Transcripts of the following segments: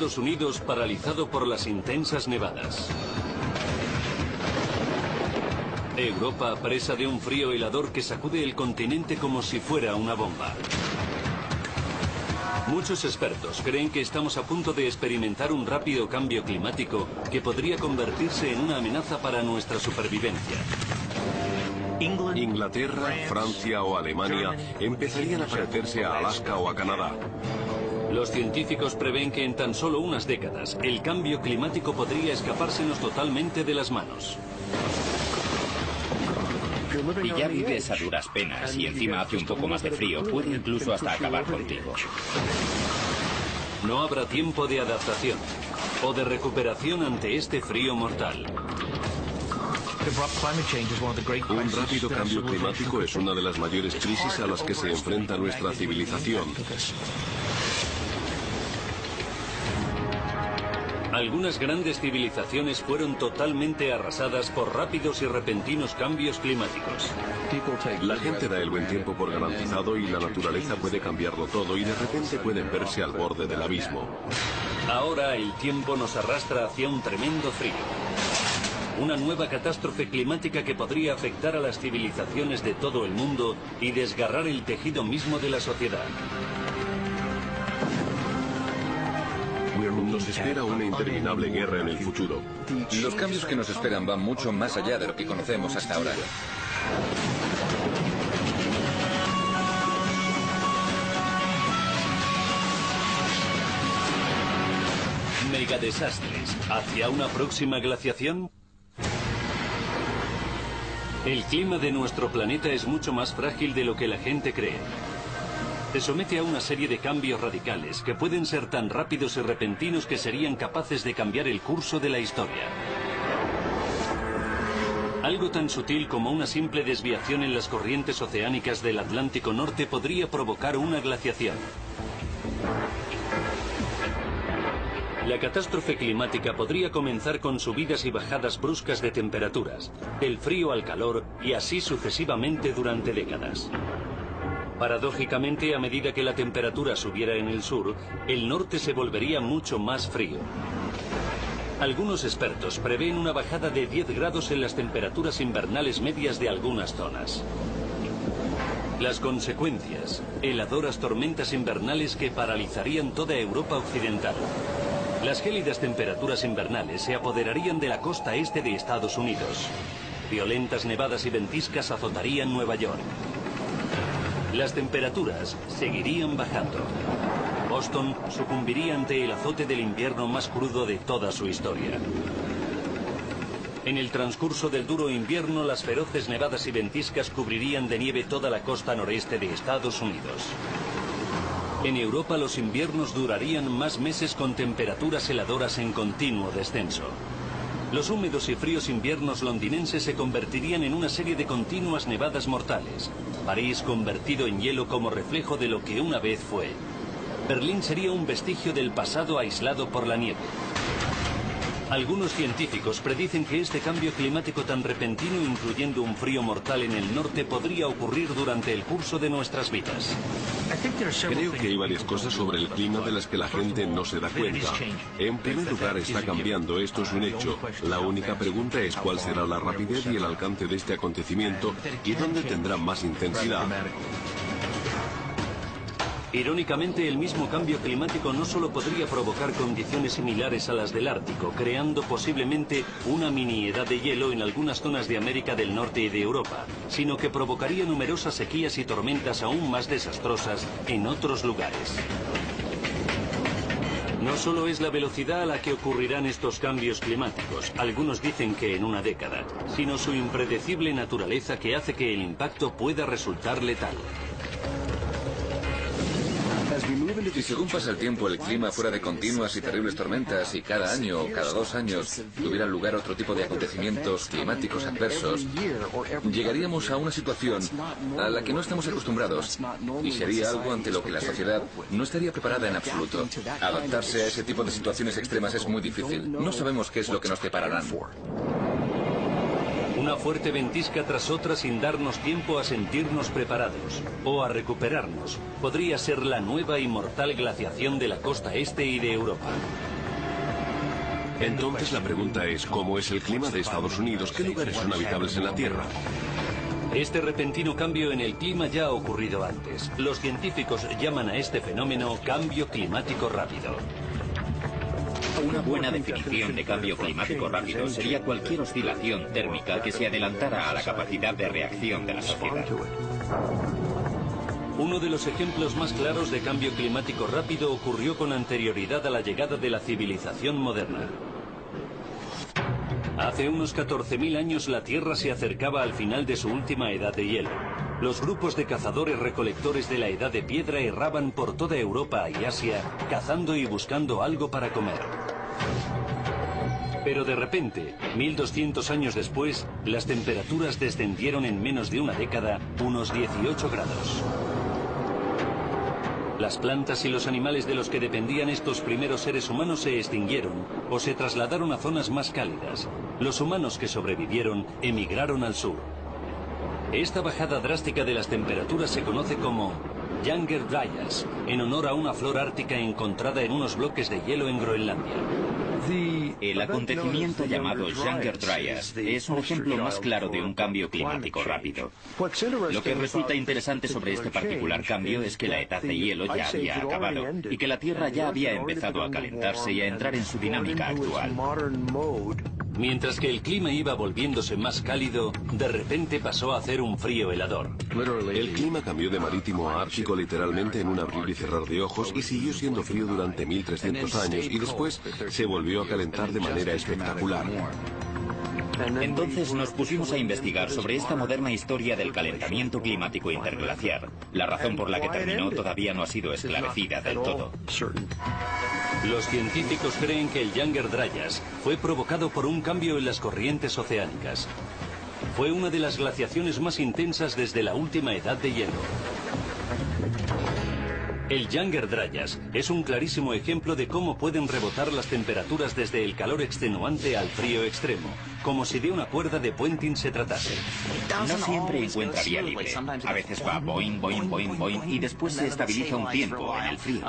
Estados Unidos paralizado por las intensas nevadas. Europa presa de un frío helador que sacude el continente como si fuera una bomba. Muchos expertos creen que estamos a punto de experimentar un rápido cambio climático que podría convertirse en una amenaza para nuestra supervivencia. Inglaterra, Francia o Alemania empezarían a parecerse a Alaska o a Canadá. Los científicos prevén que en tan solo unas décadas el cambio climático podría escapársenos totalmente de las manos. Y ya vives a duras penas y encima hace un poco más de frío, puede incluso hasta acabar contigo. No habrá tiempo de adaptación o de recuperación ante este frío mortal. Un rápido cambio climático es una de las mayores crisis a las que se enfrenta nuestra civilización. Algunas grandes civilizaciones fueron totalmente arrasadas por rápidos y repentinos cambios climáticos. La gente da el buen tiempo por garantizado y la naturaleza puede cambiarlo todo y de repente pueden verse al borde del abismo. Ahora el tiempo nos arrastra hacia un tremendo frío. Una nueva catástrofe climática que podría afectar a las civilizaciones de todo el mundo y desgarrar el tejido mismo de la sociedad. Nos espera una interminable guerra en el futuro. Los cambios que nos esperan van mucho más allá de lo que conocemos hasta ahora. Megadesastres. ¿Hacia una próxima glaciación? El clima de nuestro planeta es mucho más frágil de lo que la gente cree. Se somete a una serie de cambios radicales que pueden ser tan rápidos y repentinos que serían capaces de cambiar el curso de la historia. Algo tan sutil como una simple desviación en las corrientes oceánicas del Atlántico Norte podría provocar una glaciación. La catástrofe climática podría comenzar con subidas y bajadas bruscas de temperaturas, del frío al calor y así sucesivamente durante décadas. Paradójicamente, a medida que la temperatura subiera en el sur, el norte se volvería mucho más frío. Algunos expertos prevén una bajada de 10 grados en las temperaturas invernales medias de algunas zonas. Las consecuencias: heladoras tormentas invernales que paralizarían toda Europa occidental. Las gélidas temperaturas invernales se apoderarían de la costa este de Estados Unidos. Violentas nevadas y ventiscas azotarían Nueva York. Las temperaturas seguirían bajando. Boston sucumbiría ante el azote del invierno más crudo de toda su historia. En el transcurso del duro invierno, las feroces nevadas y ventiscas cubrirían de nieve toda la costa noreste de Estados Unidos. En Europa los inviernos durarían más meses con temperaturas heladoras en continuo descenso. Los húmedos y fríos inviernos londinenses se convertirían en una serie de continuas nevadas mortales. París convertido en hielo como reflejo de lo que una vez fue. Berlín sería un vestigio del pasado aislado por la nieve. Algunos científicos predicen que este cambio climático tan repentino, incluyendo un frío mortal en el norte, podría ocurrir durante el curso de nuestras vidas. Creo que hay varias cosas sobre el clima de las que la gente no se da cuenta. En primer lugar, está cambiando, esto es un hecho. La única pregunta es cuál será la rapidez y el alcance de este acontecimiento y dónde tendrá más intensidad. Irónicamente, el mismo cambio climático no solo podría provocar condiciones similares a las del Ártico, creando posiblemente una mini edad de hielo en algunas zonas de América del Norte y de Europa, sino que provocaría numerosas sequías y tormentas aún más desastrosas en otros lugares. No solo es la velocidad a la que ocurrirán estos cambios climáticos, algunos dicen que en una década, sino su impredecible naturaleza que hace que el impacto pueda resultar letal. Y según pasa el tiempo, el clima fuera de continuas y terribles tormentas y cada año o cada 2 años tuviera lugar otro tipo de acontecimientos climáticos adversos, llegaríamos a una situación a la que no estamos acostumbrados y sería algo ante lo que la sociedad no estaría preparada en absoluto. Adaptarse a ese tipo de situaciones extremas es muy difícil. No sabemos qué es lo que nos depararán. Una fuerte ventisca tras otra sin darnos tiempo a sentirnos preparados o a recuperarnos podría ser la nueva y mortal glaciación de la costa este y de Europa. Entonces la pregunta es, ¿cómo es el clima de Estados Unidos? ¿Qué lugares son habitables en la Tierra? Este repentino cambio en el clima ya ha ocurrido antes. Los científicos llaman a este fenómeno cambio climático rápido. Una buena definición de cambio climático rápido sería cualquier oscilación térmica que se adelantara a la capacidad de reacción de la sociedad. Uno de los ejemplos más claros de cambio climático rápido ocurrió con anterioridad a la llegada de la civilización moderna. Hace unos 14.000 años la Tierra se acercaba al final de su última edad de hielo. Los grupos de cazadores-recolectores de la Edad de Piedra erraban por toda Europa y Asia, cazando y buscando algo para comer. Pero de repente, 1200 años después, las temperaturas descendieron en menos de una década unos 18 grados. Las plantas y los animales de los que dependían estos primeros seres humanos se extinguieron o se trasladaron a zonas más cálidas. Los humanos que sobrevivieron emigraron al sur. Esta bajada drástica de las temperaturas se conoce como Younger Dryas, en honor a una flor ártica encontrada en unos bloques de hielo en Groenlandia. El acontecimiento llamado Younger Dryas es un ejemplo más claro de un cambio climático rápido. Lo que resulta interesante sobre este particular cambio es que la edad de hielo ya había acabado y que la Tierra ya había empezado a calentarse y a entrar en su dinámica actual. Mientras que el clima iba volviéndose más cálido, de repente pasó a hacer un frío helador. El clima cambió de marítimo a ártico literalmente en un abrir y cerrar de ojos y siguió siendo frío durante 1300 años y después se volvió a calentar de manera espectacular. Entonces nos pusimos a investigar sobre esta moderna historia del calentamiento climático interglaciar. La razón por la que terminó todavía no ha sido esclarecida del todo. Los científicos creen que el Younger Dryas fue provocado por un cambio en las corrientes oceánicas. Fue una de las glaciaciones más intensas desde la última edad de hielo. El Younger Dryas es un clarísimo ejemplo de cómo pueden rebotar las temperaturas desde el calor extenuante al frío extremo, como si de una cuerda de puenting se tratase. No siempre encuentra vía libre. A veces va boing, boing, boing, boing y después se estabiliza un tiempo en el frío.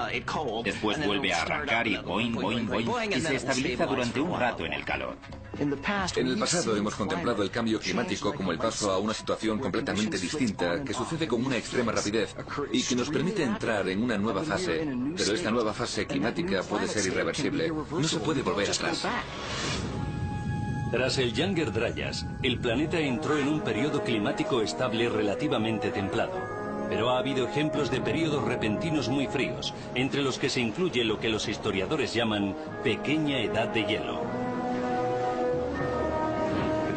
Después vuelve a arrancar y boing, boing, boing y se estabiliza durante un rato en el calor. En el pasado hemos contemplado el cambio climático como el paso a una situación completamente distinta, que sucede con una extrema rapidez y que nos permite entrar en una nueva fase. Pero esta nueva fase climática puede ser irreversible. No se puede volver atrás. Tras el Younger Dryas, el planeta entró en un periodo climático estable relativamente templado. Pero ha habido ejemplos de periodos repentinos muy fríos, entre los que se incluye lo que los historiadores llaman pequeña edad de hielo.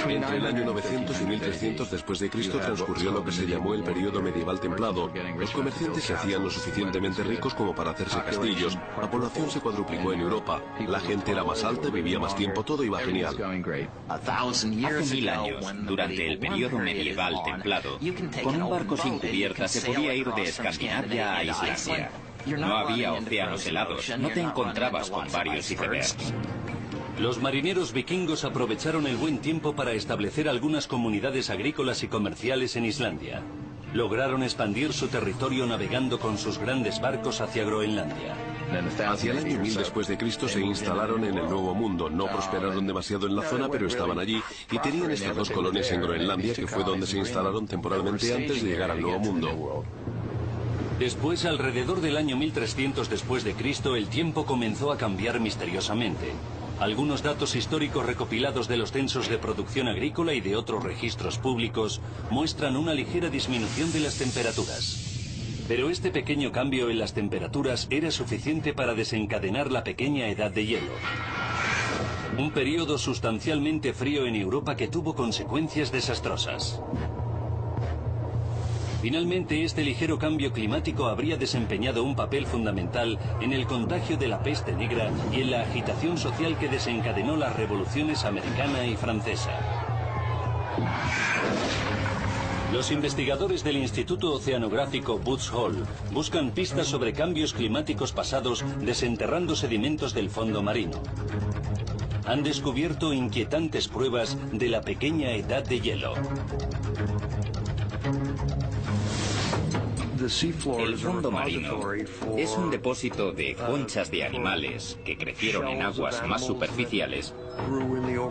Entre el año 900 y 1300 después de Cristo transcurrió lo que se llamó el periodo medieval templado. Los comerciantes se hacían lo suficientemente ricos como para hacerse castillos. La población se cuadruplicó en Europa. La gente era más alta, vivía más tiempo, todo iba genial. Hace 1000 años, durante el periodo medieval templado, con un barco sin cubierta se podía ir de Escandinavia a Islandia. No había océanos helados, no te encontrabas con varios icebergs. Los marineros vikingos aprovecharon el buen tiempo para establecer algunas comunidades agrícolas y comerciales en Islandia. Lograron expandir su territorio navegando con sus grandes barcos hacia Groenlandia. Hacia el año 1000 después de Cristo se instalaron en el Nuevo Mundo. No prosperaron demasiado en la zona, pero estaban allí y tenían estas dos colonias en Groenlandia, que fue donde se instalaron temporalmente antes de llegar al Nuevo Mundo. Después, alrededor del año 1300 después de Cristo, el tiempo comenzó a cambiar misteriosamente. Algunos datos históricos recopilados de los censos de producción agrícola y de otros registros públicos muestran una ligera disminución de las temperaturas. Pero este pequeño cambio en las temperaturas era suficiente para desencadenar la pequeña edad de hielo. Un periodo sustancialmente frío en Europa que tuvo consecuencias desastrosas. Finalmente, este ligero cambio climático habría desempeñado un papel fundamental en el contagio de la peste negra y en la agitación social que desencadenó las revoluciones americana y francesa. Los investigadores del Instituto Oceanográfico Woods Hole buscan pistas sobre cambios climáticos pasados desenterrando sedimentos del fondo marino. Han descubierto inquietantes pruebas de la pequeña edad de hielo. El fondo marino es un depósito de conchas de animales que crecieron en aguas más superficiales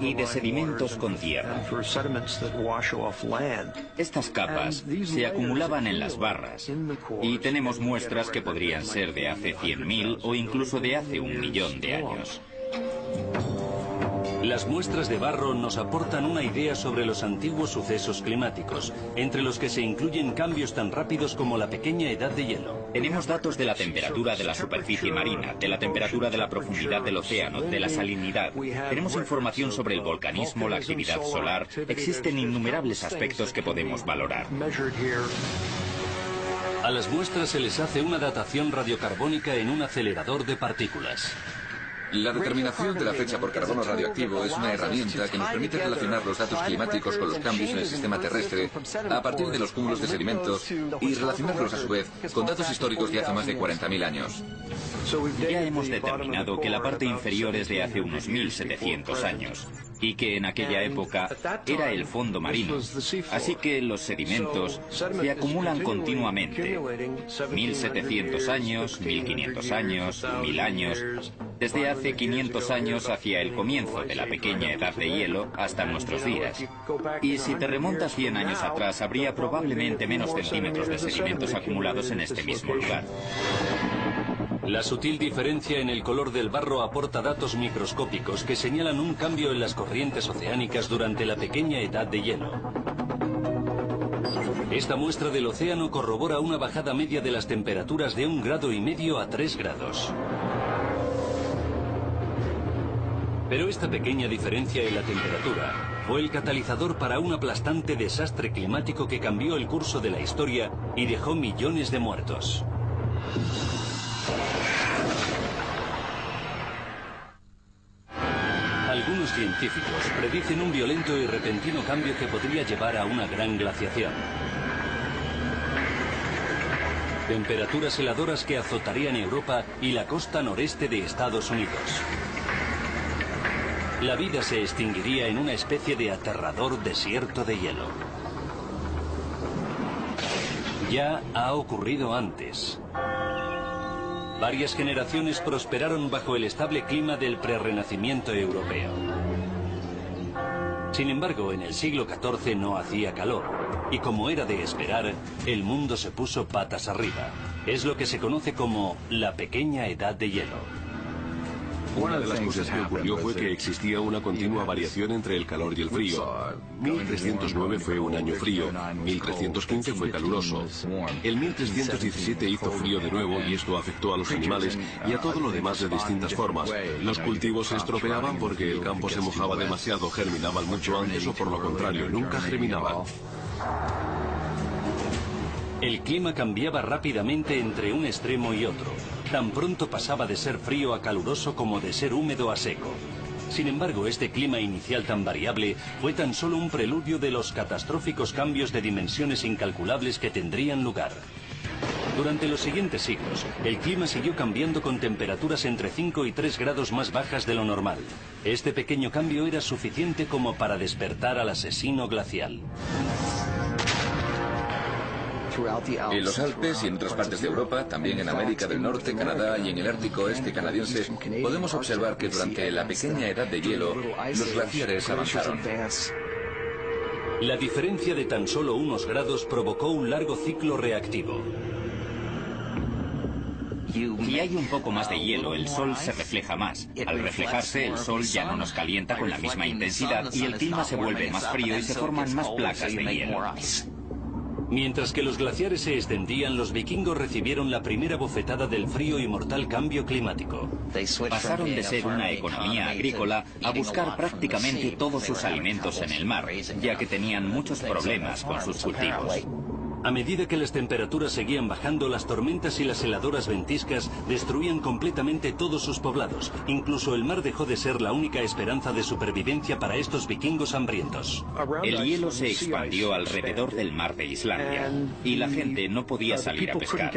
y de sedimentos con tierra. Estas capas se acumulaban en las barras y tenemos muestras que podrían ser de hace 100.000 o incluso de hace 1.000.000 de años. Las muestras de barro nos aportan una idea sobre los antiguos sucesos climáticos, entre los que se incluyen cambios tan rápidos como la pequeña edad de hielo. Tenemos datos de la temperatura de la superficie marina, de la temperatura de la profundidad del océano, de la salinidad. Tenemos información sobre el volcanismo, la actividad solar. Existen innumerables aspectos que podemos valorar. A las muestras se les hace una datación radiocarbónica en un acelerador de partículas. La determinación de la fecha por carbono radioactivo es una herramienta que nos permite relacionar los datos climáticos con los cambios en el sistema terrestre a partir de los cúmulos de sedimentos y relacionarlos a su vez con datos históricos de hace más de 40.000 años. Ya hemos determinado que la parte inferior es de hace unos 1.700 años y que en aquella época era el fondo marino, así que los sedimentos se acumulan continuamente. 1.700 años, 1.500 años, 1.000 años, desde hace 500 años hacia el comienzo de la pequeña edad de hielo hasta nuestros días. Y si te remontas 100 años atrás, habría probablemente menos centímetros de sedimentos acumulados en este mismo lugar. La sutil diferencia en el color del barro aporta datos microscópicos que señalan un cambio en las corrientes oceánicas durante la pequeña edad de hielo. Esta muestra del océano corrobora una bajada media de las temperaturas de 1,5 grados a 3 grados. Pero esta pequeña diferencia en la temperatura fue el catalizador para un aplastante desastre climático que cambió el curso de la historia y dejó millones de muertos. Algunos científicos predicen un violento y repentino cambio que podría llevar a una gran glaciación. Temperaturas heladoras que azotarían Europa y la costa noreste de Estados Unidos. La vida se extinguiría en una especie de aterrador desierto de hielo. Ya ha ocurrido antes. Varias generaciones prosperaron bajo el estable clima del prerrenacimiento europeo. Sin embargo, en el siglo XIV no hacía calor, y como era de esperar, el mundo se puso patas arriba. Es lo que se conoce como la pequeña edad de hielo. Una de las cosas que ocurrió fue que existía una continua variación entre el calor y el frío. 1309 fue un año frío, 1315 fue caluroso. El 1317 hizo frío de nuevo y esto afectó a los animales y a todo lo demás de distintas formas. Los cultivos se estropeaban porque el campo se mojaba demasiado, germinaban mucho antes o por lo contrario, nunca germinaban. El clima cambiaba rápidamente entre un extremo y otro. Tan pronto pasaba de ser frío a caluroso como de ser húmedo a seco. Sin embargo, este clima inicial tan variable fue tan solo un preludio de los catastróficos cambios de dimensiones incalculables que tendrían lugar. Durante los siguientes siglos, el clima siguió cambiando con temperaturas entre 5 y 3 grados más bajas de lo normal. Este pequeño cambio era suficiente como para despertar al asesino glacial. En los Alpes y en otras partes de Europa, también en América del Norte, Canadá y en el Ártico Oeste canadiense, podemos observar que durante la pequeña edad de hielo, los glaciares avanzaron. La diferencia de tan solo unos grados provocó un largo ciclo reactivo. Si hay un poco más de hielo, el sol se refleja más. Al reflejarse, el sol ya no nos calienta con la misma intensidad y el clima se vuelve más frío y se forman más placas de hielo. Mientras que los glaciares se extendían, los vikingos recibieron la primera bofetada del frío y mortal cambio climático. Pasaron de ser una economía agrícola a buscar prácticamente todos sus alimentos en el mar, ya que tenían muchos problemas con sus cultivos. A medida que las temperaturas seguían bajando, las tormentas y las heladoras ventiscas destruían completamente todos sus poblados. Incluso el mar dejó de ser la única esperanza de supervivencia para estos vikingos hambrientos. El hielo se expandió alrededor del mar de Islandia y la gente no podía salir a pescar.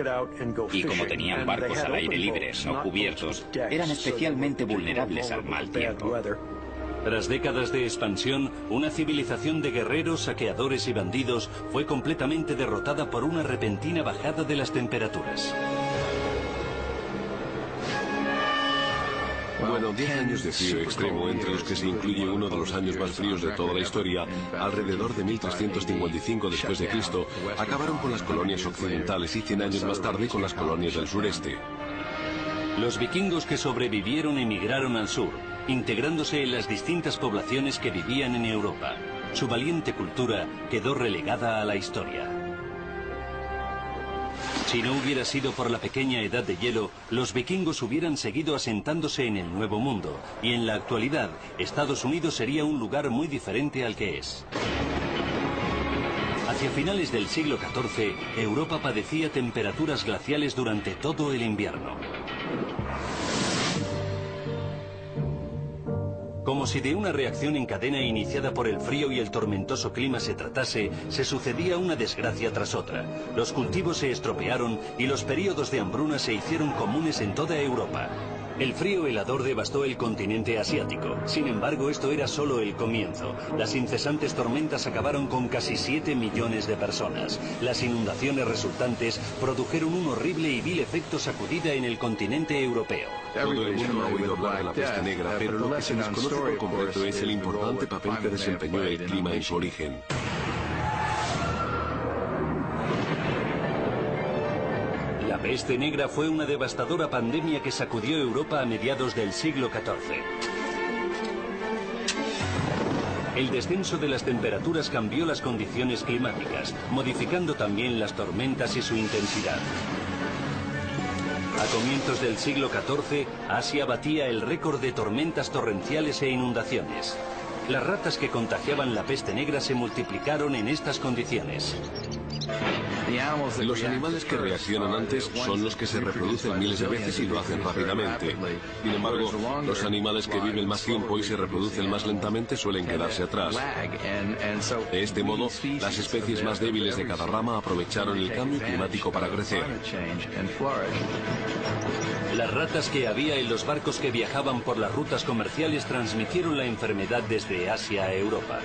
Y como tenían barcos al aire libre, no cubiertos, eran especialmente vulnerables al mal tiempo. Tras décadas de expansión, una civilización de guerreros, saqueadores y bandidos fue completamente derrotada por una repentina bajada de las temperaturas. Bueno, 10 años de frío extremo, entre los que se incluye uno de los años más fríos de toda la historia, alrededor de 1355 después de Cristo, acabaron con las colonias occidentales y 100 años más tarde con las colonias del sureste. Los vikingos que sobrevivieron emigraron al sur, integrándose en las distintas poblaciones que vivían en Europa. Su valiente cultura quedó relegada a la historia. Si no hubiera sido por la pequeña edad de hielo, los vikingos hubieran seguido asentándose en el Nuevo Mundo, y en la actualidad, Estados Unidos sería un lugar muy diferente al que es. Hacia finales del siglo XIV, Europa padecía temperaturas glaciales durante todo el invierno. Como si de una reacción en cadena iniciada por el frío y el tormentoso clima se tratase, se sucedía una desgracia tras otra. Los cultivos se estropearon y los períodos de hambruna se hicieron comunes en toda Europa. El frío helador devastó el continente asiático. Sin embargo, esto era solo el comienzo. Las incesantes tormentas acabaron con casi 7 millones de personas. Las inundaciones resultantes produjeron un horrible y vil efecto sacudida en el continente europeo. Todo el mundo ha oído hablar de la peste negra, pero lo que se desconoce por completo es el importante papel que desempeñó el clima en su origen. La peste negra fue una devastadora pandemia que sacudió Europa a mediados del siglo XIV. El descenso de las temperaturas cambió las condiciones climáticas, modificando también las tormentas y su intensidad. A comienzos del siglo XIV, Asia batía el récord de tormentas torrenciales e inundaciones. Las ratas que contagiaban la peste negra se multiplicaron en estas condiciones. Los animales que reaccionan antes son los que se reproducen miles de veces y lo hacen rápidamente. Sin embargo, los animales que viven más tiempo y se reproducen más lentamente suelen quedarse atrás. De este modo, las especies más débiles de cada rama aprovecharon el cambio climático para crecer. Las ratas que había en los barcos que viajaban por las rutas comerciales transmitieron la enfermedad desde Asia a Europa.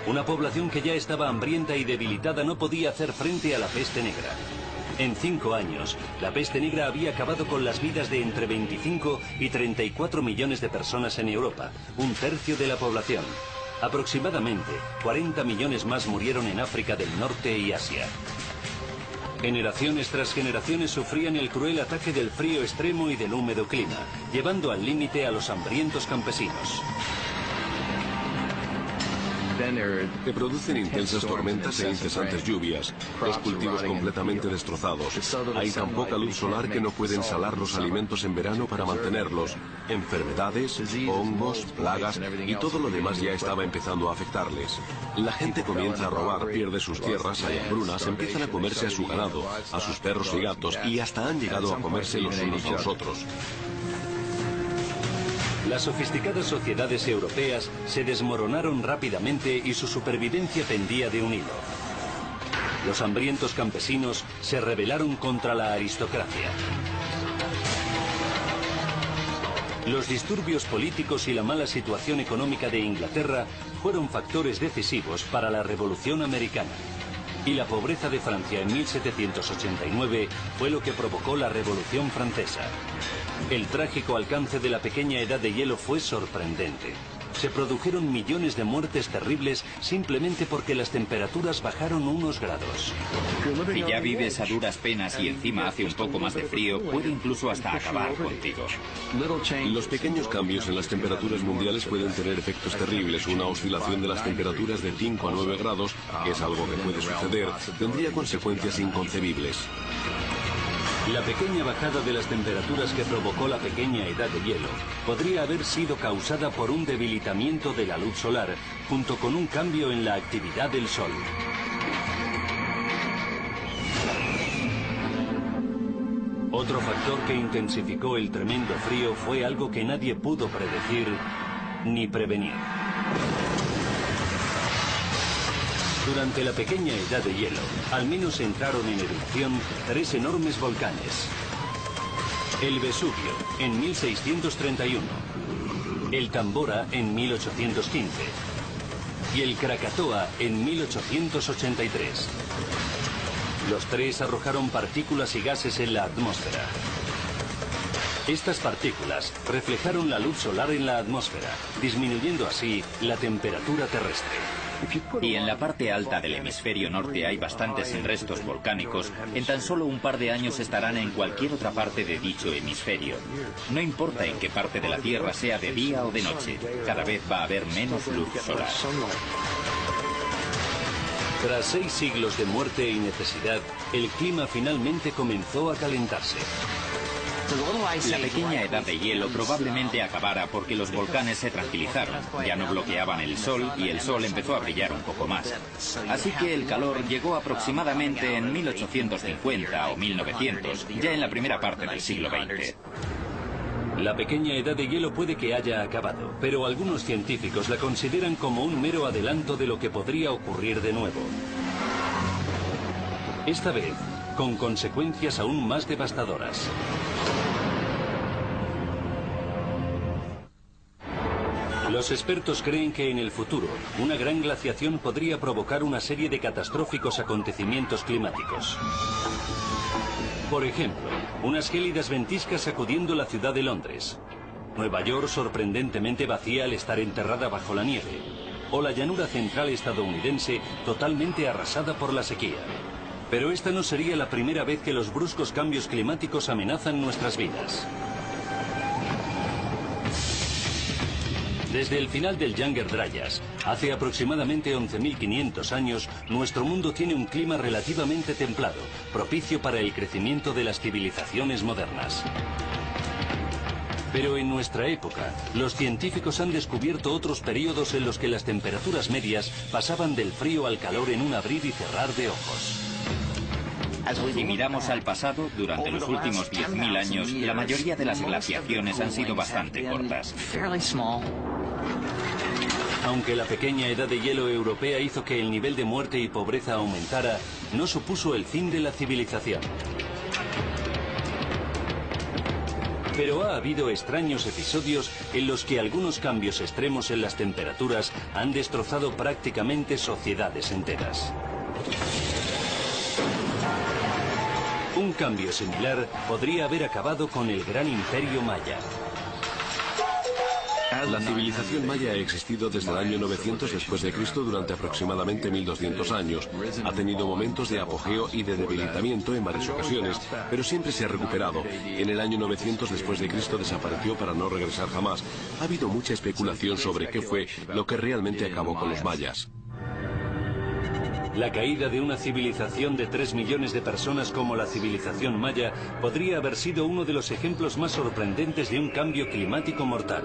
Una población que ya estaba hambrienta y debilitada no podía hacer frente a la peste negra. En 5 años, la peste negra había acabado con las vidas de entre 25 y 34 millones de personas en Europa, un tercio de la población. Aproximadamente 40 millones más murieron en África del Norte y Asia. Generaciones tras generaciones sufrían el cruel ataque del frío extremo y del húmedo clima, llevando al límite a los hambrientos campesinos. Se producen intensas tormentas e incesantes lluvias, los cultivos completamente destrozados. Hay tan poca luz solar que no pueden salar los alimentos en verano para mantenerlos. Enfermedades, hongos, plagas y todo lo demás ya estaba empezando a afectarles. La gente comienza a robar, pierde sus tierras, hay hambrunas, empiezan a comerse a su ganado, a sus perros y gatos y hasta han llegado a comerse los unos a los otros. Las sofisticadas sociedades europeas se desmoronaron rápidamente y su supervivencia pendía de un hilo. Los hambrientos campesinos se rebelaron contra la aristocracia. Los disturbios políticos y la mala situación económica de Inglaterra fueron factores decisivos para la Revolución Americana. Y la pobreza de Francia en 1789 fue lo que provocó la Revolución Francesa. El trágico alcance de la pequeña edad de hielo fue sorprendente. Se produjeron millones de muertes terribles simplemente porque las temperaturas bajaron unos grados. Si ya vives a duras penas y encima hace un poco más de frío, puede incluso hasta acabar contigo. Los pequeños cambios en las temperaturas mundiales pueden tener efectos terribles. Una oscilación de las temperaturas de 5 a 9 grados, que es algo que puede suceder, tendría consecuencias inconcebibles. La pequeña bajada de las temperaturas que provocó la pequeña edad de hielo podría haber sido causada por un debilitamiento de la luz solar, junto con un cambio en la actividad del Sol. Otro factor que intensificó el tremendo frío fue algo que nadie pudo predecir ni prevenir. Durante la pequeña edad de hielo, al menos entraron en erupción 3 enormes volcanes. El Vesubio, en 1631. el Tambora en 1815 y el Krakatoa en 1883. Los tres arrojaron partículas y gases en la atmósfera. Estas partículas reflejaron la luz solar en la atmósfera, disminuyendo así la temperatura terrestre. Y en la parte alta del hemisferio norte hay bastantes restos volcánicos. En tan solo un par de años estarán en cualquier otra parte de dicho hemisferio. No importa en qué parte de la Tierra sea, de día o de noche, cada vez va a haber menos luz solar. Tras 6 siglos de muerte y necesidad, el clima finalmente comenzó a calentarse. La pequeña edad de hielo probablemente acabara porque los volcanes se tranquilizaron, ya no bloqueaban el sol y el sol empezó a brillar un poco más. Así que el calor llegó aproximadamente en 1850 o 1900, ya en la primera parte del siglo XX. La pequeña edad de hielo puede que haya acabado, pero algunos científicos la consideran como un mero adelanto de lo que podría ocurrir de nuevo. Esta vez, con consecuencias aún más devastadoras. Los expertos creen que en el futuro, una gran glaciación podría provocar una serie de catastróficos acontecimientos climáticos. Por ejemplo, unas gélidas ventiscas sacudiendo la ciudad de Londres. Nueva York sorprendentemente vacía al estar enterrada bajo la nieve. O la llanura central estadounidense totalmente arrasada por la sequía. Pero esta no sería la primera vez que los bruscos cambios climáticos amenazan nuestras vidas. Desde el final del Younger Dryas, hace aproximadamente 11.500 años, nuestro mundo tiene un clima relativamente templado, propicio para el crecimiento de las civilizaciones modernas. Pero en nuestra época, los científicos han descubierto otros periodos en los que las temperaturas medias pasaban del frío al calor en un abrir y cerrar de ojos. Si miramos al pasado, durante los últimos 10.000 años, la mayoría de las glaciaciones han sido bastante cortas. Aunque la pequeña edad de hielo europea hizo que el nivel de muerte y pobreza aumentara, no supuso el fin de la civilización. Pero ha habido extraños episodios en los que algunos cambios extremos en las temperaturas han destrozado prácticamente sociedades enteras. Un cambio similar podría haber acabado con el gran imperio maya. La civilización maya ha existido desde el año 900 después de Cristo durante aproximadamente 1200 años. Ha tenido momentos de apogeo y de debilitamiento en varias ocasiones, pero siempre se ha recuperado. En el año 900 después de Cristo desapareció para no regresar jamás. Ha habido mucha especulación sobre qué fue lo que realmente acabó con los mayas. La caída de una civilización de 3 millones de personas como la civilización maya podría haber sido uno de los ejemplos más sorprendentes de un cambio climático mortal.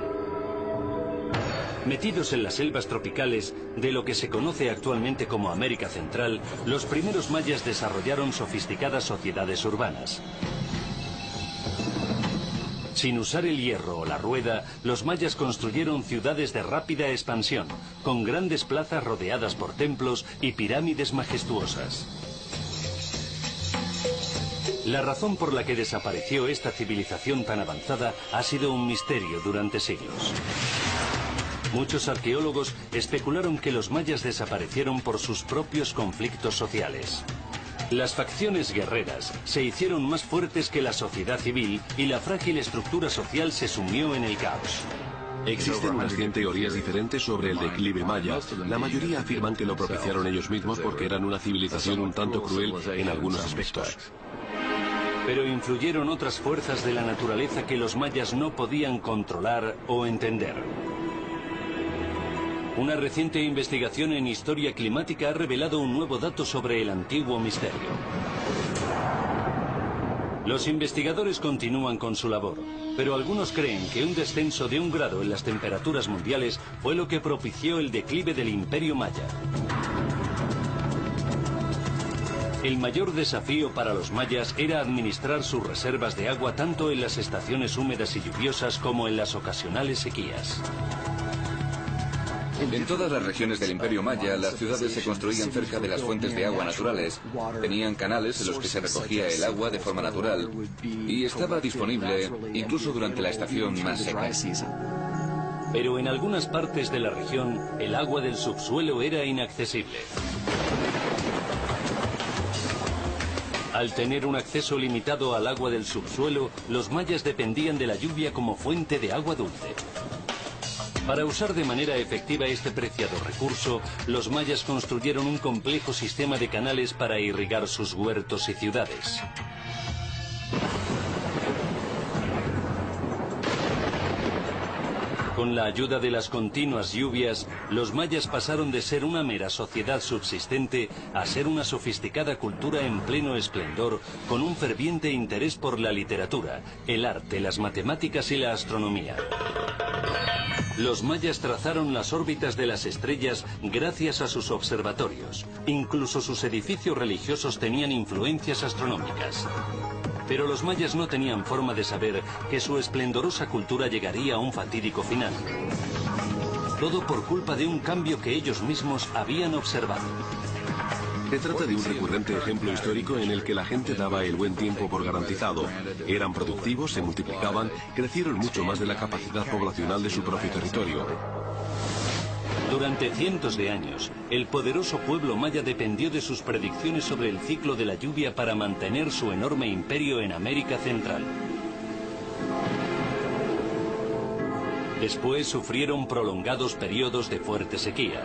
Metidos en las selvas tropicales de lo que se conoce actualmente como América Central, los primeros mayas desarrollaron sofisticadas sociedades urbanas. Sin usar el hierro o la rueda, los mayas construyeron ciudades de rápida expansión, con grandes plazas rodeadas por templos y pirámides majestuosas. La razón por la que desapareció esta civilización tan avanzada ha sido un misterio durante siglos. Muchos arqueólogos especularon que los mayas desaparecieron por sus propios conflictos sociales. Las facciones guerreras se hicieron más fuertes que la sociedad civil y la frágil estructura social se sumió en el caos. Existen unas 100 teorías diferentes sobre el declive maya. La mayoría afirman que lo propiciaron ellos mismos porque eran una civilización un tanto cruel en algunos aspectos. Pero influyeron otras fuerzas de la naturaleza que los mayas no podían controlar o entender. Una reciente investigación en historia climática ha revelado un nuevo dato sobre el antiguo misterio. Los investigadores continúan con su labor, pero algunos creen que un descenso de 1 grado en las temperaturas mundiales fue lo que propició el declive del Imperio Maya. El mayor desafío para los mayas era administrar sus reservas de agua tanto en las estaciones húmedas y lluviosas como en las ocasionales sequías. En todas las regiones del Imperio Maya, las ciudades se construían cerca de las fuentes de agua naturales. Tenían canales en los que se recogía el agua de forma natural y estaba disponible incluso durante la estación más seca. Pero en algunas partes de la región, el agua del subsuelo era inaccesible. Al tener un acceso limitado al agua del subsuelo, los mayas dependían de la lluvia como fuente de agua dulce. Para usar de manera efectiva este preciado recurso, los mayas construyeron un complejo sistema de canales para irrigar sus huertos y ciudades. Con la ayuda de las continuas lluvias, los mayas pasaron de ser una mera sociedad subsistente a ser una sofisticada cultura en pleno esplendor, con un ferviente interés por la literatura, el arte, las matemáticas y la astronomía. Los mayas trazaron las órbitas de las estrellas gracias a sus observatorios. Incluso sus edificios religiosos tenían influencias astronómicas. Pero los mayas no tenían forma de saber que su esplendorosa cultura llegaría a un fatídico final. Todo por culpa de un cambio que ellos mismos habían observado. Se trata de un recurrente ejemplo histórico en el que la gente daba el buen tiempo por garantizado. Eran productivos, se multiplicaban, crecieron mucho más de la capacidad poblacional de su propio territorio. Durante cientos de años, el poderoso pueblo maya dependió de sus predicciones sobre el ciclo de la lluvia para mantener su enorme imperio en América Central. Después sufrieron prolongados periodos de fuerte sequía.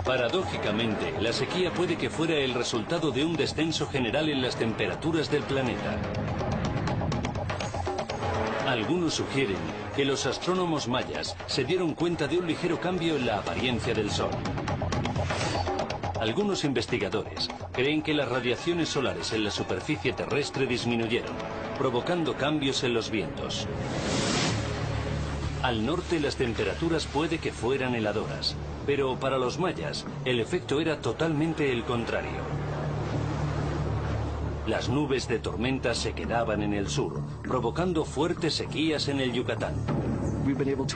Paradójicamente, la sequía puede que fuera el resultado de un descenso general en las temperaturas del planeta. Algunos sugieren que los astrónomos mayas se dieron cuenta de un ligero cambio en la apariencia del Sol. Algunos investigadores creen que las radiaciones solares en la superficie terrestre disminuyeron, provocando cambios en los vientos. Al norte las temperaturas puede que fueran heladoras, pero para los mayas el efecto era totalmente el contrario. Las nubes de tormentas se quedaban en el sur, provocando fuertes sequías en el Yucatán.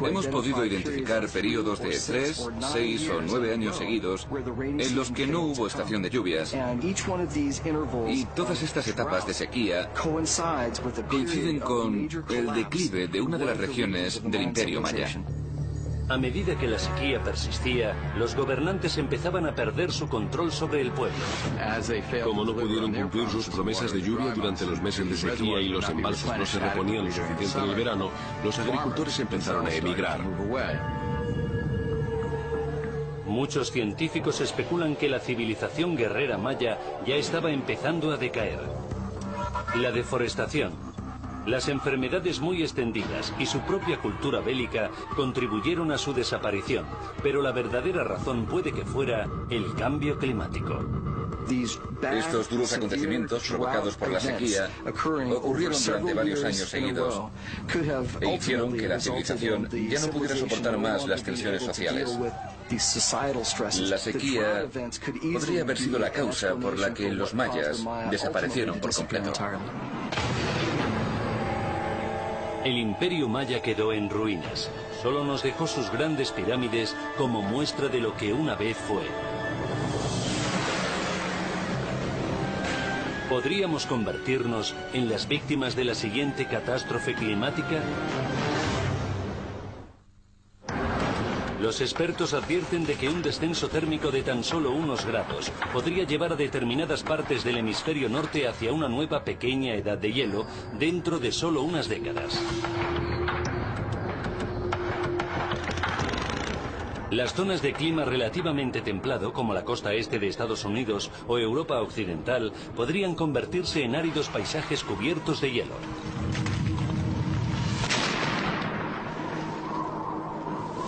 Hemos podido identificar periodos de 3, 6 o 9 años seguidos en los que no hubo estación de lluvias. Y todas estas etapas de sequía coinciden con el declive de una de las regiones del Imperio Maya. A medida que la sequía persistía, los gobernantes empezaban a perder su control sobre el pueblo. Como no pudieron cumplir sus promesas de lluvia durante los meses de sequía y los embalses no se reponían lo suficiente en el verano, los agricultores empezaron a emigrar. Muchos científicos especulan que la civilización guerrera maya ya estaba empezando a decaer. La deforestación, las enfermedades muy extendidas y su propia cultura bélica contribuyeron a su desaparición, pero la verdadera razón puede que fuera el cambio climático. Estos duros acontecimientos provocados por la sequía ocurrieron durante varios años seguidos e hicieron que la civilización ya no pudiera soportar más las tensiones sociales. La sequía podría haber sido la causa por la que los mayas desaparecieron por completo. El imperio maya quedó en ruinas. Solo nos dejó sus grandes pirámides como muestra de lo que una vez fue. ¿Podríamos convertirnos en las víctimas de la siguiente catástrofe climática? Los expertos advierten de que un descenso térmico de tan solo unos grados podría llevar a determinadas partes del hemisferio norte hacia una nueva pequeña edad de hielo dentro de solo unas décadas. Las zonas de clima relativamente templado, como la costa este de Estados Unidos o Europa occidental, podrían convertirse en áridos paisajes cubiertos de hielo.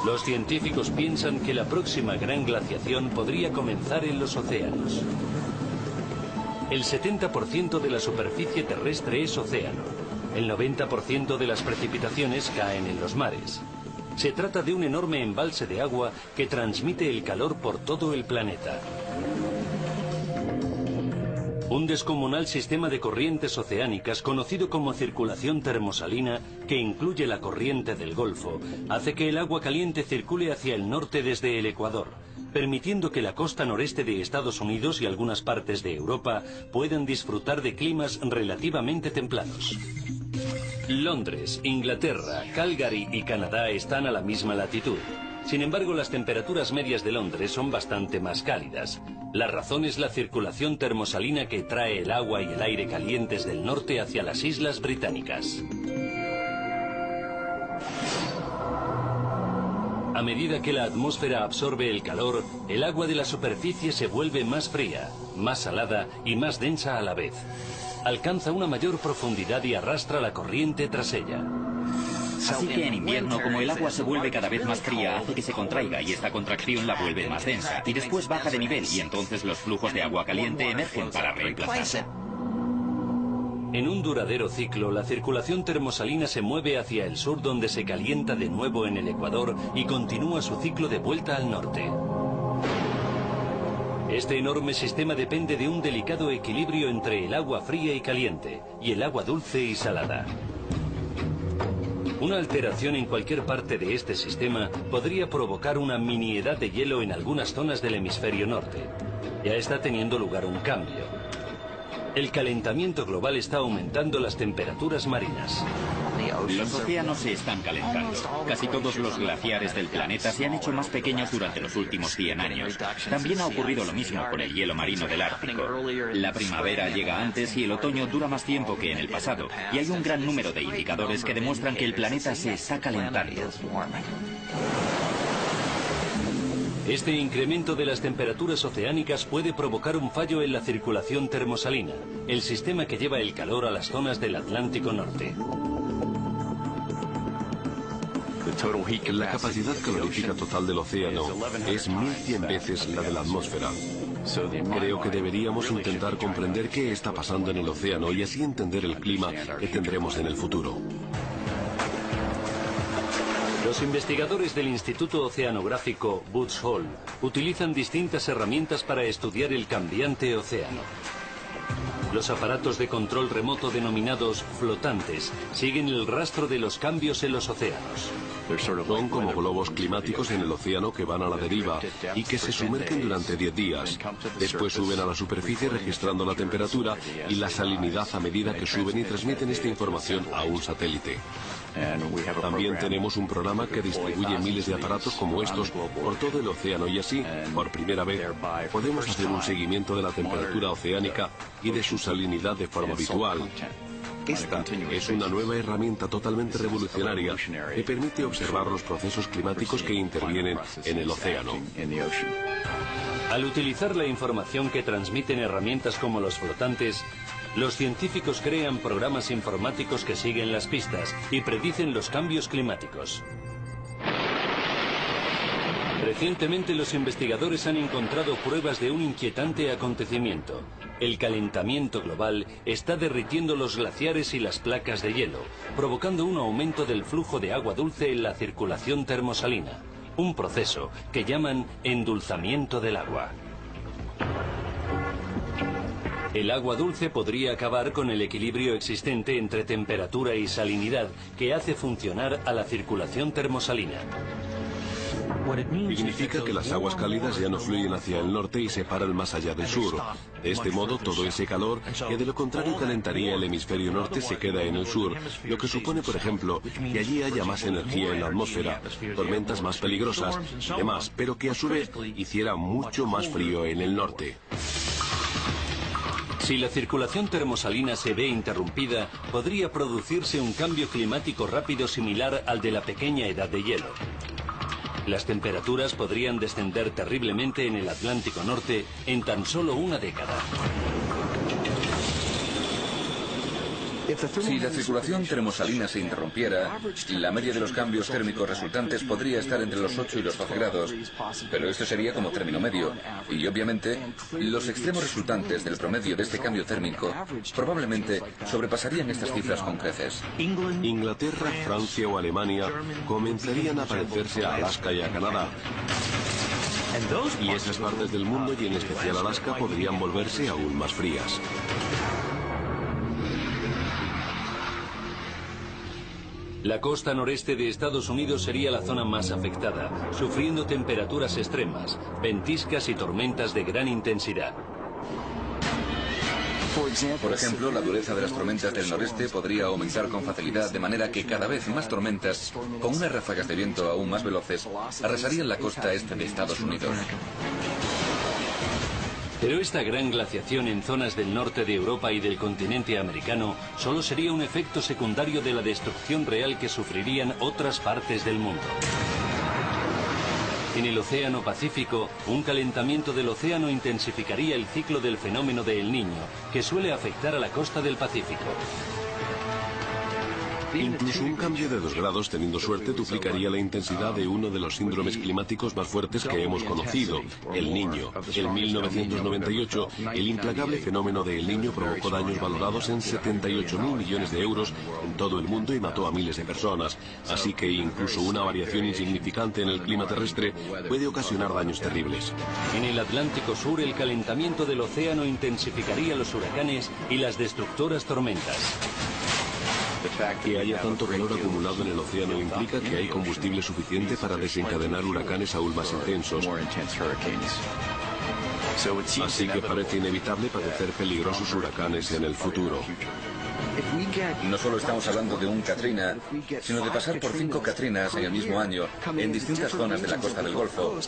Los científicos piensan que la próxima gran glaciación podría comenzar en los océanos. El 70% de la superficie terrestre es océano. El 90% de las precipitaciones caen en los mares. Se trata de un enorme embalse de agua que transmite el calor por todo el planeta. Un descomunal sistema de corrientes oceánicas conocido como circulación termosalina, que incluye la corriente del Golfo, hace que el agua caliente circule hacia el norte desde el Ecuador, permitiendo que la costa noreste de Estados Unidos y algunas partes de Europa puedan disfrutar de climas relativamente templados. Londres, Inglaterra, Calgary y Canadá están a la misma latitud. Sin embargo, las temperaturas medias de Londres son bastante más cálidas. La razón es la circulación termosalina que trae el agua y el aire calientes del norte hacia las islas británicas. A medida que la atmósfera absorbe el calor, el agua de la superficie se vuelve más fría, más salada y más densa a la vez. Alcanza una mayor profundidad y arrastra la corriente tras ella. Así que en invierno, como el agua se vuelve cada vez más fría, hace que se contraiga y esta contracción la vuelve más densa. Y después baja de nivel y entonces los flujos de agua caliente emergen para reemplazarla. En un duradero ciclo, la circulación termosalina se mueve hacia el sur, donde se calienta de nuevo en el ecuador y continúa su ciclo de vuelta al norte. Este enorme sistema depende de un delicado equilibrio entre el agua fría y caliente y el agua dulce y salada. Una alteración en cualquier parte de este sistema podría provocar una miniedad de hielo en algunas zonas del hemisferio norte. Ya está teniendo lugar un cambio. El calentamiento global está aumentando las temperaturas marinas. Los océanos se están calentando. Casi todos los glaciares del planeta se han hecho más pequeños durante los últimos 100 años. También ha ocurrido lo mismo con el hielo marino del Ártico. La primavera llega antes y el otoño dura más tiempo que en el pasado. Y hay un gran número de indicadores que demuestran que el planeta se está calentando. Este incremento de las temperaturas oceánicas puede provocar un fallo en la circulación termosalina, el sistema que lleva el calor a las zonas del Atlántico Norte. La capacidad calorífica total del océano es 1100 veces la de la atmósfera. Creo que deberíamos intentar comprender qué está pasando en el océano y así entender el clima que tendremos en el futuro. Los investigadores del Instituto Oceanográfico Woods Hole utilizan distintas herramientas para estudiar el cambiante océano. Los aparatos de control remoto denominados flotantes siguen el rastro de los cambios en los océanos. Son como globos climáticos en el océano que van a la deriva y que se sumergen durante 10 días. Después suben a la superficie registrando la temperatura y la salinidad a medida que suben y transmiten esta información a un satélite. También tenemos un programa que distribuye miles de aparatos como estos por todo el océano y así, por primera vez, podemos hacer un seguimiento de la temperatura oceánica y de su salinidad de forma visual. Esta es una nueva herramienta totalmente revolucionaria que permite observar los procesos climáticos que intervienen en el océano. Al utilizar la información que transmiten herramientas como los flotantes, los científicos crean programas informáticos que siguen las pistas y predicen los cambios climáticos. Recientemente los investigadores han encontrado pruebas de un inquietante acontecimiento. El calentamiento global está derritiendo los glaciares y las placas de hielo, provocando un aumento del flujo de agua dulce en la circulación termosalina, un proceso que llaman endulzamiento del agua. El agua dulce podría acabar con el equilibrio existente entre temperatura y salinidad que hace funcionar a la circulación termosalina. Significa que las aguas cálidas ya no fluyen hacia el norte y se paran más allá del sur. De este modo, todo ese calor, que de lo contrario calentaría el hemisferio norte, se queda en el sur, lo que supone, por ejemplo, que allí haya más energía en la atmósfera, tormentas más peligrosas y demás, pero que a su vez hiciera mucho más frío en el norte. Si la circulación termosalina se ve interrumpida, podría producirse un cambio climático rápido similar al de la pequeña edad de hielo. Las temperaturas podrían descender terriblemente en el Atlántico Norte en tan solo una década. Si la circulación termosalina se interrumpiera, la media de los cambios térmicos resultantes podría estar entre los 8 y los 12 grados, pero esto sería como término medio, y obviamente los extremos resultantes del promedio de este cambio térmico probablemente sobrepasarían estas cifras con creces. Inglaterra, Francia o Alemania comenzarían a parecerse a Alaska y a Canadá. Y esas partes del mundo, y en especial Alaska, podrían volverse aún más frías. La costa noreste de Estados Unidos sería la zona más afectada, sufriendo temperaturas extremas, ventiscas y tormentas de gran intensidad. Por ejemplo, la dureza de las tormentas del noreste podría aumentar con facilidad, de manera que cada vez más tormentas, con unas ráfagas de viento aún más veloces, arrasarían la costa este de Estados Unidos. Pero esta gran glaciación en zonas del norte de Europa y del continente americano solo sería un efecto secundario de la destrucción real que sufrirían otras partes del mundo. En el Océano Pacífico, un calentamiento del océano intensificaría el ciclo del fenómeno de El Niño, que suele afectar a la costa del Pacífico. Incluso un cambio de 2 grados, teniendo suerte, duplicaría la intensidad de uno de los síndromes climáticos más fuertes que hemos conocido, El Niño. En 1998, el implacable fenómeno de El Niño provocó daños valorados en 78.000 millones de euros en todo el mundo y mató a miles de personas. Así que incluso una variación insignificante en el clima terrestre puede ocasionar daños terribles. En el Atlántico Sur, el calentamiento del océano intensificaría los huracanes y las destructoras tormentas. Que haya tanto calor acumulado en el océano implica que hay combustible suficiente para desencadenar huracanes aún más intensos. Así que parece inevitable padecer peligrosos huracanes en el futuro. No solo estamos hablando de un Katrina, sino de pasar por 5 Katrinas en el mismo año, en distintas zonas de la costa del Golfo,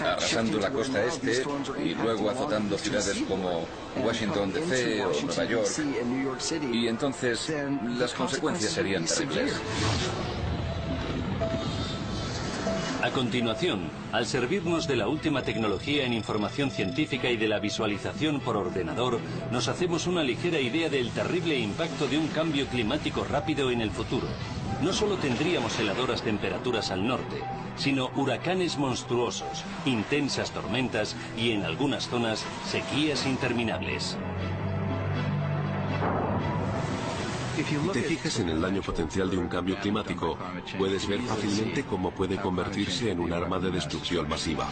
arrasando la costa este y luego azotando ciudades como Washington DC o Nueva York. Y entonces las consecuencias serían terribles. A continuación, al servirnos de la última tecnología en información científica y de la visualización por ordenador, nos hacemos una ligera idea del terrible impacto de un cambio climático rápido en el futuro. No solo tendríamos heladoras temperaturas al norte, sino huracanes monstruosos, intensas tormentas y, en algunas zonas, sequías interminables. Si te fijas en el daño potencial de un cambio climático, puedes ver fácilmente cómo puede convertirse en un arma de destrucción masiva.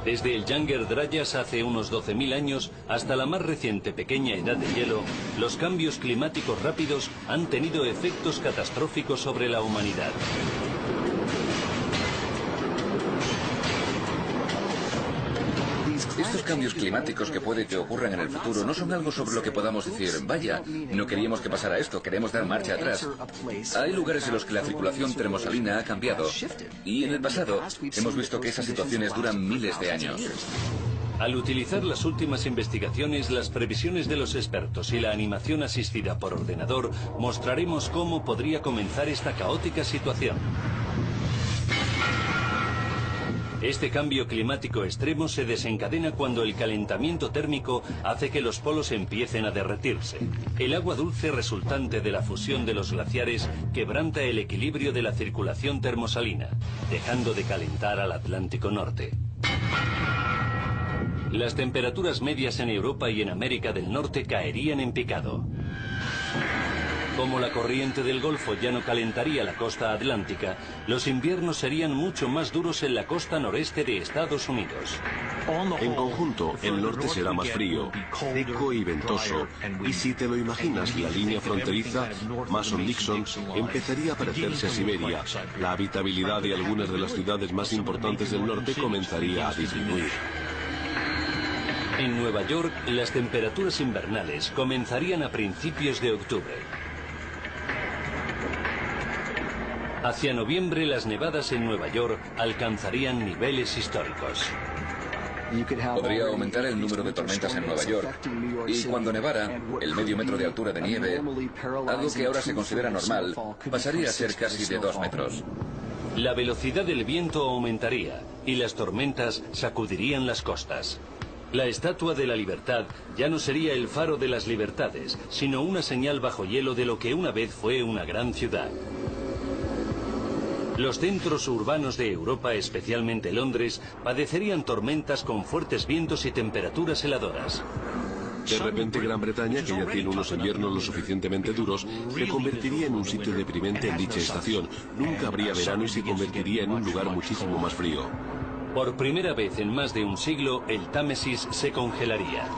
Desde el Younger Dryas hace unos 12.000 años hasta la más reciente pequeña edad de hielo, los cambios climáticos rápidos han tenido efectos catastróficos sobre la humanidad. Estos cambios climáticos que puede que ocurran en el futuro no son algo sobre lo que podamos decir, vaya, no queríamos que pasara esto, queremos dar marcha atrás. Hay lugares en los que la circulación termosalina ha cambiado y en el pasado hemos visto que esas situaciones duran miles de años. Al utilizar las últimas investigaciones, las previsiones de los expertos y la animación asistida por ordenador, mostraremos cómo podría comenzar esta caótica situación. Este cambio climático extremo se desencadena cuando el calentamiento térmico hace que los polos empiecen a derretirse. El agua dulce resultante de la fusión de los glaciares quebranta el equilibrio de la circulación termosalina, dejando de calentar al Atlántico Norte. Las temperaturas medias en Europa y en América del Norte caerían en picado. Como la corriente del Golfo ya no calentaría la costa atlántica, los inviernos serían mucho más duros en la costa noreste de Estados Unidos. En conjunto, el norte será más frío, seco y ventoso, y si te lo imaginas, la línea fronteriza, Mason-Dixon, empezaría a parecerse a Siberia. La habitabilidad de algunas de las ciudades más importantes del norte comenzaría a disminuir. En Nueva York, las temperaturas invernales comenzarían a principios de octubre. Hacia noviembre, las nevadas en Nueva York alcanzarían niveles históricos. Podría aumentar el número de tormentas en Nueva York y cuando nevara, el medio metro de altura de nieve, algo que ahora se considera normal, pasaría a ser casi de 2 metros. La velocidad del viento aumentaría y las tormentas sacudirían las costas. La Estatua de la Libertad ya no sería el faro de las libertades, sino una señal bajo hielo de lo que una vez fue una gran ciudad. Los centros urbanos de Europa, especialmente Londres, padecerían tormentas con fuertes vientos y temperaturas heladoras. De repente, Gran Bretaña, que ya tiene unos inviernos lo suficientemente duros, se convertiría en un sitio deprimente en dicha estación. Nunca habría verano y se convertiría en un lugar muchísimo más frío. Por primera vez en más de un siglo, el Támesis se congelaría.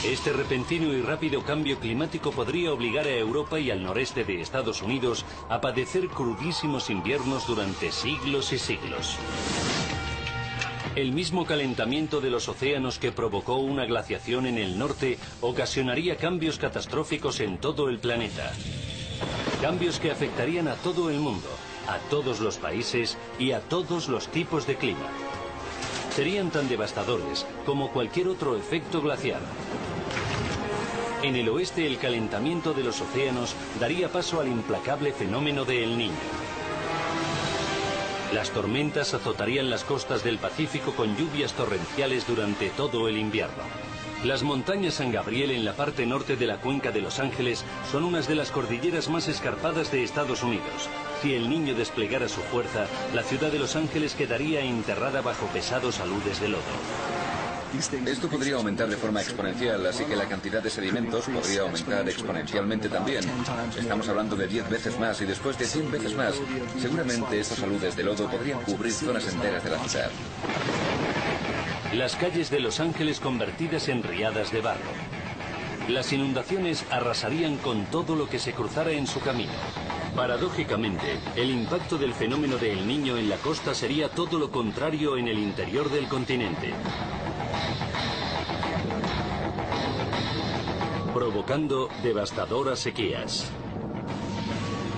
Este repentino y rápido cambio climático podría obligar a Europa y al noreste de Estados Unidos a padecer crudísimos inviernos durante siglos y siglos. El mismo calentamiento de los océanos que provocó una glaciación en el norte ocasionaría cambios catastróficos en todo el planeta. Cambios que afectarían a todo el mundo, a todos los países y a todos los tipos de clima. Serían tan devastadores como cualquier otro efecto glaciar. En el oeste, el calentamiento de los océanos daría paso al implacable fenómeno de El Niño. Las tormentas azotarían las costas del Pacífico con lluvias torrenciales durante todo el invierno. Las montañas San Gabriel en la parte norte de la cuenca de Los Ángeles son unas de las cordilleras más escarpadas de Estados Unidos. Si El Niño desplegara su fuerza, la ciudad de Los Ángeles quedaría enterrada bajo pesados aludes de lodo. Esto podría aumentar de forma exponencial, así que la cantidad de sedimentos podría aumentar exponencialmente también. Estamos hablando de 10 veces más y después de 100 veces más. Seguramente estos aludes de lodo podrían cubrir zonas enteras de la ciudad. Las calles de Los Ángeles convertidas en riadas de barro. Las inundaciones arrasarían con todo lo que se cruzara en su camino. Paradójicamente, el impacto del fenómeno de El Niño en la costa sería todo lo contrario en el interior del continente, provocando devastadoras sequías.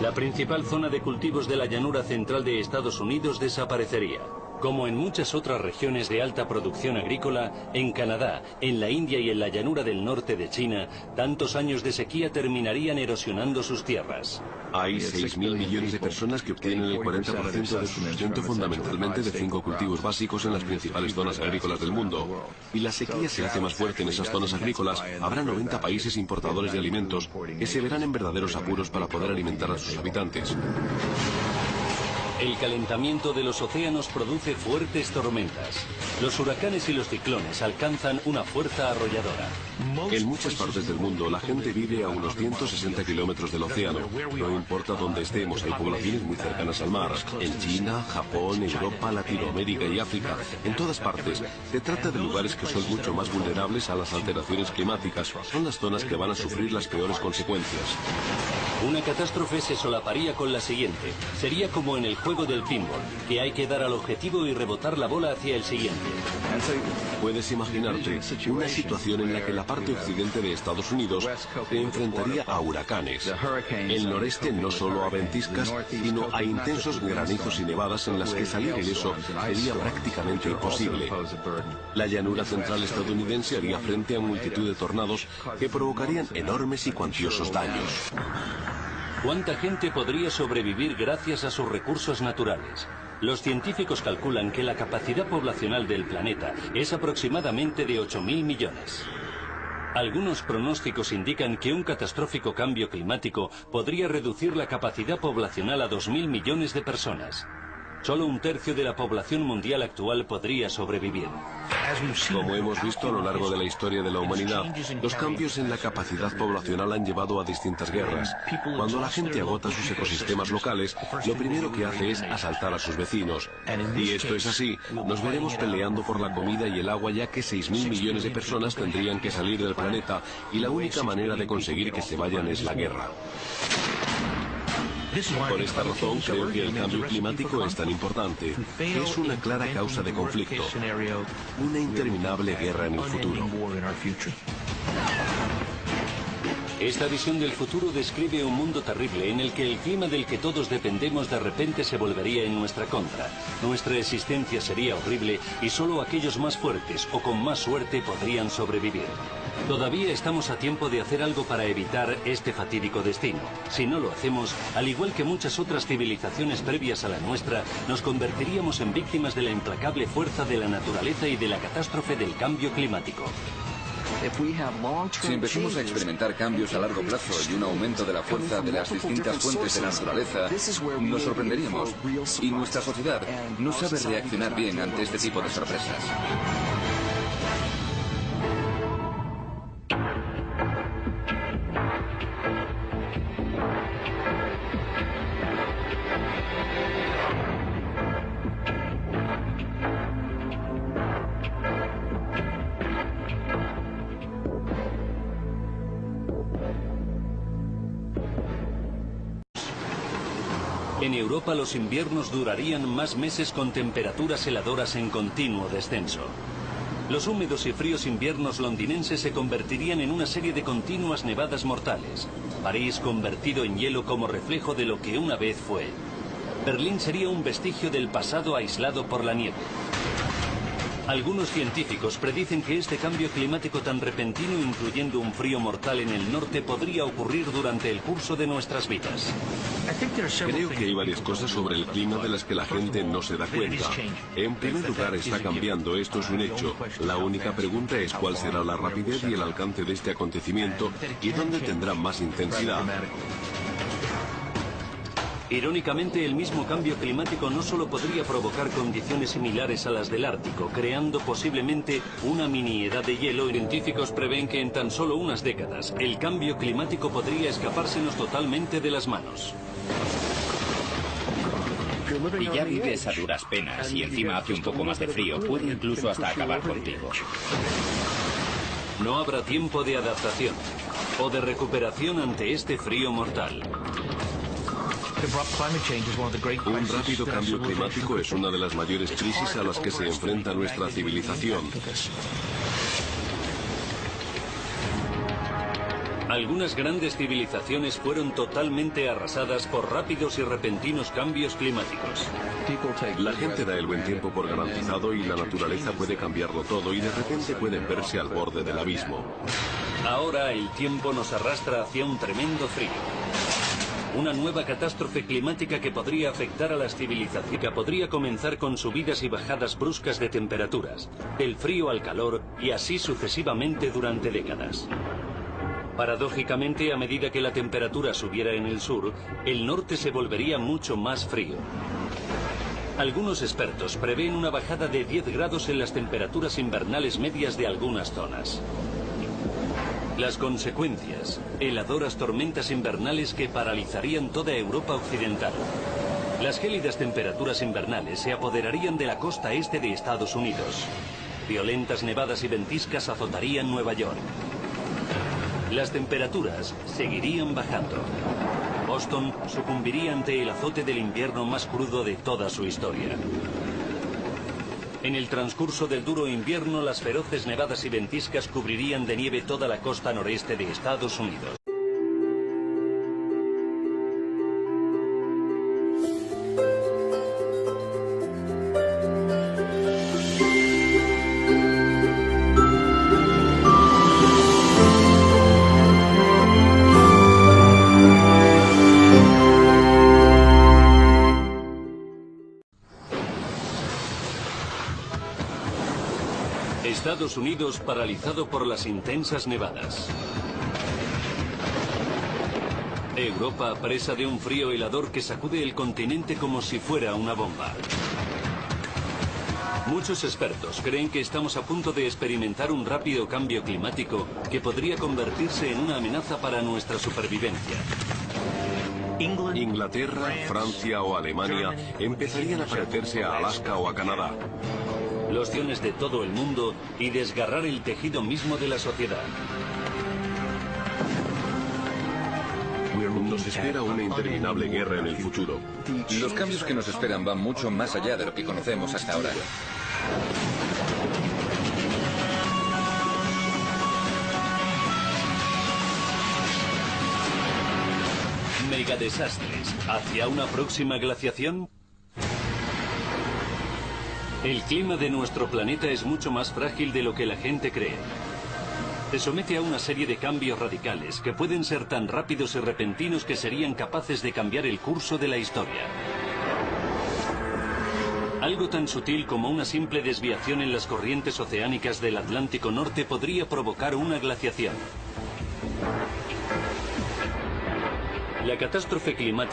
La principal zona de cultivos de la llanura central de Estados Unidos desaparecería. Como en muchas otras regiones de alta producción agrícola, en Canadá, en la India y en la llanura del norte de China, tantos años de sequía terminarían erosionando sus tierras. Hay 6.000 millones de personas que obtienen el 40% de su sustento fundamentalmente de 5 cultivos básicos en las principales zonas agrícolas del mundo. Y la sequía se hace más fuerte en esas zonas agrícolas. Habrá 90 países importadores de alimentos que se verán en verdaderos apuros para poder alimentar a sus habitantes. El calentamiento de los océanos produce fuertes tormentas. Los huracanes y los ciclones alcanzan una fuerza arrolladora. En muchas partes del mundo la gente vive a unos 160 kilómetros del océano. No importa dónde estemos, hay poblaciones muy cercanas al mar. En China, Japón, Europa, Latinoamérica y África. En todas partes. Se trata de lugares que son mucho más vulnerables a las alteraciones climáticas. Son las zonas que van a sufrir las peores consecuencias. Una catástrofe se solaparía con la siguiente. Sería como en el juego del pinball, que hay que dar al objetivo y rebotar la bola hacia el siguiente. Puedes imaginarte una situación en la que la parte occidente de Estados Unidos se enfrentaría a huracanes. El noreste no solo a ventiscas, sino a intensos granizos y nevadas en las que salir ileso sería prácticamente imposible. La llanura central estadounidense haría frente a multitud de tornados que provocarían enormes y cuantiosos daños. ¿Cuánta gente podría sobrevivir gracias a sus recursos naturales? Los científicos calculan que la capacidad poblacional del planeta es aproximadamente de 8.000 millones. Algunos pronósticos indican que un catastrófico cambio climático podría reducir la capacidad poblacional a 2.000 millones de personas. Solo un tercio de la población mundial actual podría sobrevivir. Como hemos visto a lo largo de la historia de la humanidad, los cambios en la capacidad poblacional han llevado a distintas guerras. Cuando la gente agota sus ecosistemas locales, lo primero que hace es asaltar a sus vecinos. Y esto es así, nos veremos peleando por la comida y el agua, ya que 6.000 millones de personas tendrían que salir del planeta y la única manera de conseguir que se vayan es la guerra. Por esta razón creo que el cambio climático es tan importante. Es una clara causa de conflicto, una interminable guerra en el futuro. Esta visión del futuro describe un mundo terrible en el que el clima del que todos dependemos de repente se volvería en nuestra contra. Nuestra existencia sería horrible y solo aquellos más fuertes o con más suerte podrían sobrevivir. Todavía estamos a tiempo de hacer algo para evitar este fatídico destino. Si no lo hacemos, al igual que muchas otras civilizaciones previas a la nuestra, nos convertiríamos en víctimas de la implacable fuerza de la naturaleza y de la catástrofe del cambio climático. Si empezamos a experimentar cambios a largo plazo y un aumento de la fuerza de las distintas fuentes de la naturaleza, nos sorprenderíamos. Y nuestra sociedad no sabe reaccionar bien ante este tipo de sorpresas. En Europa los inviernos durarían más meses con temperaturas heladoras en continuo descenso. Los húmedos y fríos inviernos londinenses se convertirían en una serie de continuas nevadas mortales. París convertido en hielo como reflejo de lo que una vez fue. Berlín sería un vestigio del pasado aislado por la nieve. Algunos científicos predicen que este cambio climático tan repentino, incluyendo un frío mortal en el norte, podría ocurrir durante el curso de nuestras vidas. Creo que hay varias cosas sobre el clima de las que la gente no se da cuenta. En primer lugar, está cambiando, esto es un hecho. La única pregunta es cuál será la rapidez y el alcance de este acontecimiento y dónde tendrá más intensidad. Irónicamente, el mismo cambio climático no solo podría provocar condiciones similares a las del Ártico, creando posiblemente una mini edad de hielo. Científicos prevén que en tan solo unas décadas el cambio climático podría escapársenos totalmente de las manos. Y ya vives a duras penas y encima hace un poco más de frío, puede incluso hasta acabar contigo. No habrá tiempo de adaptación o de recuperación ante este frío mortal. Un rápido cambio climático es una de las mayores crisis a las que se enfrenta nuestra civilización. Algunas grandes civilizaciones fueron totalmente arrasadas por rápidos y repentinos cambios climáticos. La gente da el buen tiempo por garantizado y la naturaleza puede cambiarlo todo y de repente pueden verse al borde del abismo. Ahora el tiempo nos arrastra hacia un tremendo frío. Una nueva catástrofe climática que podría afectar a las civilizaciones, que podría comenzar con subidas y bajadas bruscas de temperaturas, del frío al calor y así sucesivamente durante décadas. Paradójicamente, a medida que la temperatura subiera en el sur, el norte se volvería mucho más frío. Algunos expertos prevén una bajada de 10 grados en las temperaturas invernales medias de algunas zonas. Las consecuencias, heladoras tormentas invernales que paralizarían toda Europa occidental. Las gélidas temperaturas invernales se apoderarían de la costa este de Estados Unidos. Violentas nevadas y ventiscas azotarían Nueva York. Las temperaturas seguirían bajando. Boston sucumbiría ante el azote del invierno más crudo de toda su historia. En el transcurso del duro invierno, las feroces nevadas y ventiscas cubrirían de nieve toda la costa noreste de Estados Unidos. Estados Unidos paralizado por las intensas nevadas. Europa presa de un frío helador que sacude el continente como si fuera una bomba. Muchos expertos creen que estamos a punto de experimentar un rápido cambio climático que podría convertirse en una amenaza para nuestra supervivencia. Inglaterra, Francia o Alemania empezarían a parecerse a Alaska o a Canadá. Los ciones de todo el mundo y desgarrar el tejido mismo de la sociedad. Nos espera una interminable guerra en el futuro. Los cambios que nos esperan van mucho más allá de lo que conocemos hasta ahora. Megadesastres. ¿Hacia una próxima glaciación? El clima de nuestro planeta es mucho más frágil de lo que la gente cree. Se somete a una serie de cambios radicales que pueden ser tan rápidos y repentinos que serían capaces de cambiar el curso de la historia. Algo tan sutil como una simple desviación en las corrientes oceánicas del Atlántico Norte podría provocar una glaciación. La catástrofe climática